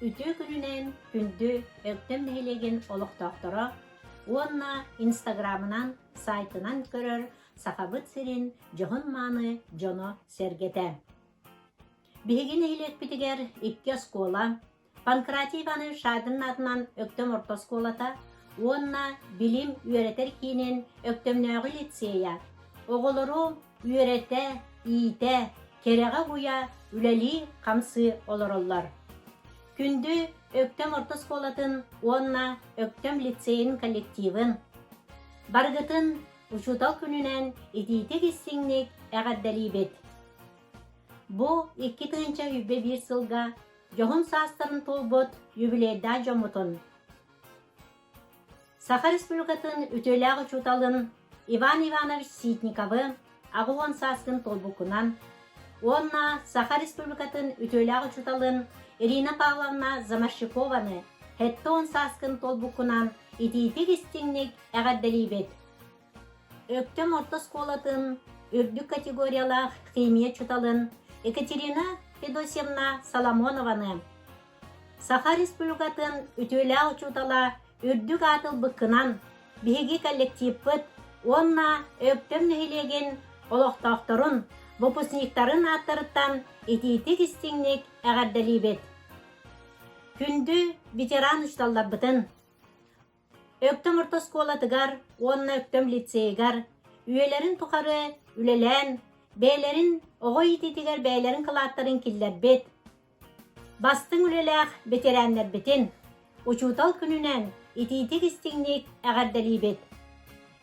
үтө күнүнен күндү өктөм нехилеген олохтоохтора, уонна инстаграмынан, сайтынан көрөр сахабыт сирин жохон мааны жоно сергете. Биһиги нехилекпитигер 2 скола, Панкратиеваны Шадын атынан өктөм орто сколата, уонна билим үйретер кийинен өктөмнөөгү лицея, оголору үйрете, иите, керега буя үлели камсы олороллар. Күндү өктөм орто сколатын, уонна өктөм лицейин коллективын. Баргытын учутал күнүнен итиитик иссиңник эгадделибет. Бу 2021 сылга жохон саастарын толбот юбилейда жомутун. Саха Республикатын үтөләг учуталын Иван Иванович Ситниковы агуон сааскын толбукунан, онна Саха Республикатын үтөләг учуталын Ирина Павловна Замарщикованы хеттон сааскын толбукунан итиитик истиңник эгадделибет. Өктөм орто сколатын үрдүк категориялах химия чуталын Екатерина Федосевна Соломонованы, Саха Республикатын үтөлә учутала үрдүк атыл быккынан биһиги коллективпыт, онна өктөм нехилеген олохтоохторун, выпускниктарын аттарыттан итиитик истиңник эгадделибет. Күндү ветеран учталларбытын. Өктөм орто сколатыгар, онна өктөм лицейгар, үйелерин тухары үлелен, бәйлерин оғой ититигер бәйлерин кылааттарын киллербет. Бастың үлеләх ветераннар битин. Учутал күнүнен итиитик истиңник эгадделибет.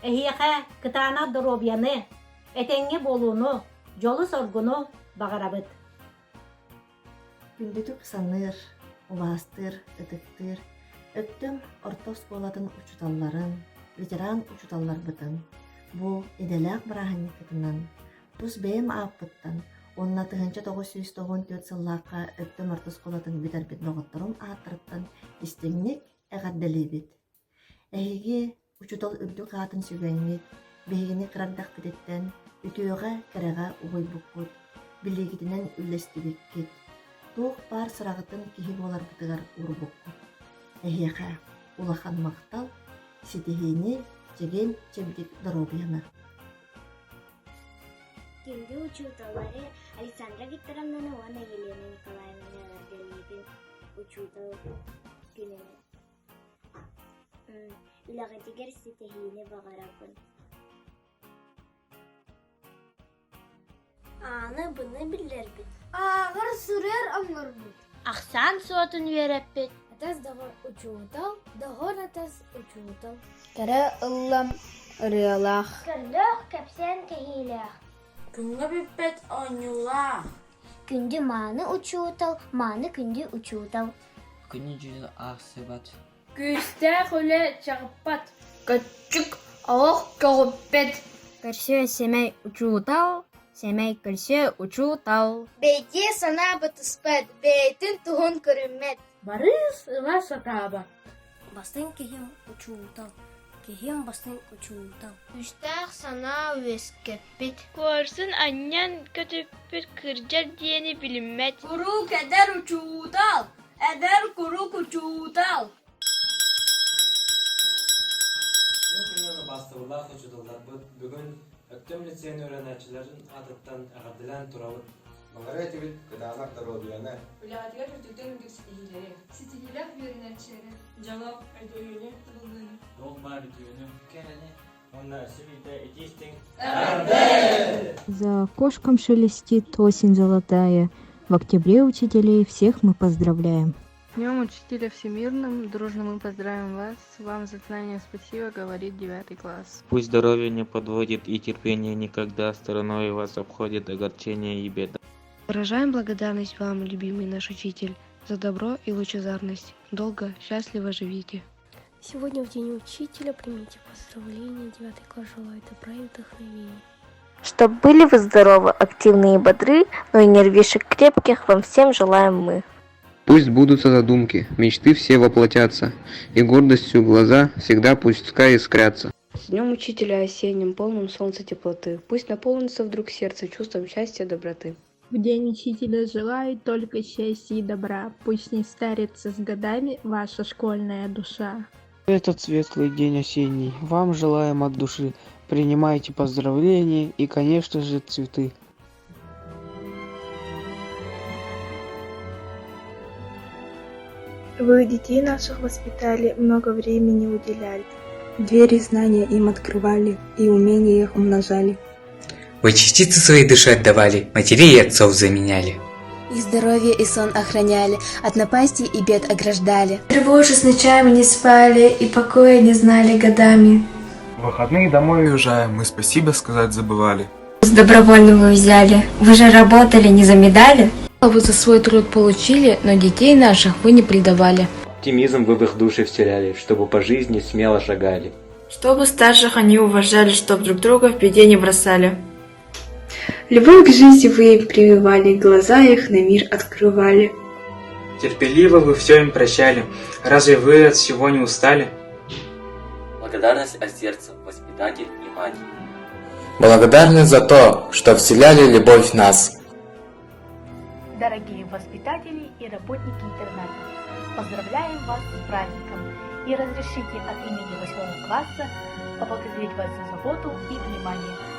Эхияха кытаана доробияны, этеңге болууну, жолу соргуну багарабыт. Күндүтүк саныр, улаастыр, ытыктыр, өктөм орто сколатын учуталларын, ветеран учуталларбытын. Бу иделәк бараханникытынан, тус бэйм ааппыттан, онна 1994 сыллааққа өктөм орто сколатын битербит лоғотторун ааттырыттан истиңник эгадделибит. Эхиги учутал үрдүк аатын сүгәңник, бэйгини кырардак битеттен, үтөөгө керега угуйбуккут, билигитинен үллестибиккит. Туох бар сырагытын киһи боларбытыгар урбуккут. Эхиэха улахан мактал, ситихини жеген чебдик доробияна. Күндү учуталары Александра Викторовна Нована, Елена Николаевна Галибин учутал күнүнен. Улагатигер ситихини багаракын. Аны бұны білдербит. Ағыр сүрер аңырбыт. Ақсан суатын вереппит. Атас дағыр учуутал, дағыр атас учуутал. Кәрі ыллам ырыалақ. Күндүк кәпсен кehилэх. Күнгі біппет оңюлақ. Күнді маны учуутал, маны күнді учуутал. Күні жүзі ақсыбат. Күсті құлы чағыппат. Күтчік ауық көгіппет. Кәрсе семей учуутал, семей кәрсе учуутал. Бейте сана бытыспет, бейтін туғын көріммет. Барыс ыла сатаба. Бастың кехим учуутал, кехим бастың учуутал. Үстәқ сана өскеппет. Корсын аннан көтөппүт кыржар диэни билиммет. Куру кәдер учуутал, әдер куру учуутал. Бастырылақ учудалар бүгін өктөм лицейін өйрәнәчілерін атыттан ағадылан турабыт. Маңғара тегіл кыдағалар даробияны. Үләғатыгар үрдіктен үрдік ситихилері. Ситихилер үйренәтшері. Жалап әйдойыны тығылдыны. Долма бітуіні кәрәне. Онна сүбейді етестің. За окошком шелестит осень золотая. В октябре учителей всех мы поздравляем. Днем Учителя Всемирным, дружно мы поздравим вас. Вам за знание спасибо, говорит 9 класс. Пусть здоровье не подводит и терпение никогда стороной вас обходит огорчение и беда. Выражаем благодарность вам, любимый наш учитель, за добро и лучезарность. Долго, счастливо живите. Сегодня в День Учителя примите поздравления. 9 класс желает добра и вдохновения. Чтоб были вы здоровы, активны и бодры, но и нервишек крепких вам всем желаем мы. Пусть сбудутся задумки, мечты все воплотятся, и гордостью глаза всегда пускай искрятся. С Днем Учителя осенним, полным солнца теплоты. Пусть наполнится вдруг сердце чувством счастья и доброты. В День учителя желаю только счастья и добра. Пусть не старится с годами ваша школьная душа. Этот светлый день осенний вам желаем от души. Принимайте поздравления и, конечно же, цветы. Вы детей наших воспитали, много времени уделяли. Двери знания им открывали и умения их умножали. Вы частицы своей души отдавали, матерей и отцов заменяли. И здоровье и сон охраняли, от напастей и бед ограждали. Тревожись, ночами не спали и покоя не знали годами. В выходные домой уезжаем, мы спасибо сказать забывали. С добровольного взяли, вы же работали, не за медали? Вы за свой труд получили, но детей наших вы не предавали. Оптимизм вы в их души вселяли, чтобы по жизни смело шагали. Чтобы старших они уважали, чтоб друг друга в беде не бросали. Любовь к жизни вы им прививали, глаза их на мир открывали. Терпеливо вы все им прощали, разве вы от всего не устали? Благодарность от сердца, воспитатель и мать. Благодарны за то, что вселяли любовь в нас. Дорогие воспитатели и работники интерната, поздравляем вас с праздником и разрешите от имени 8 класса поблагодарить вас за заботу и внимание.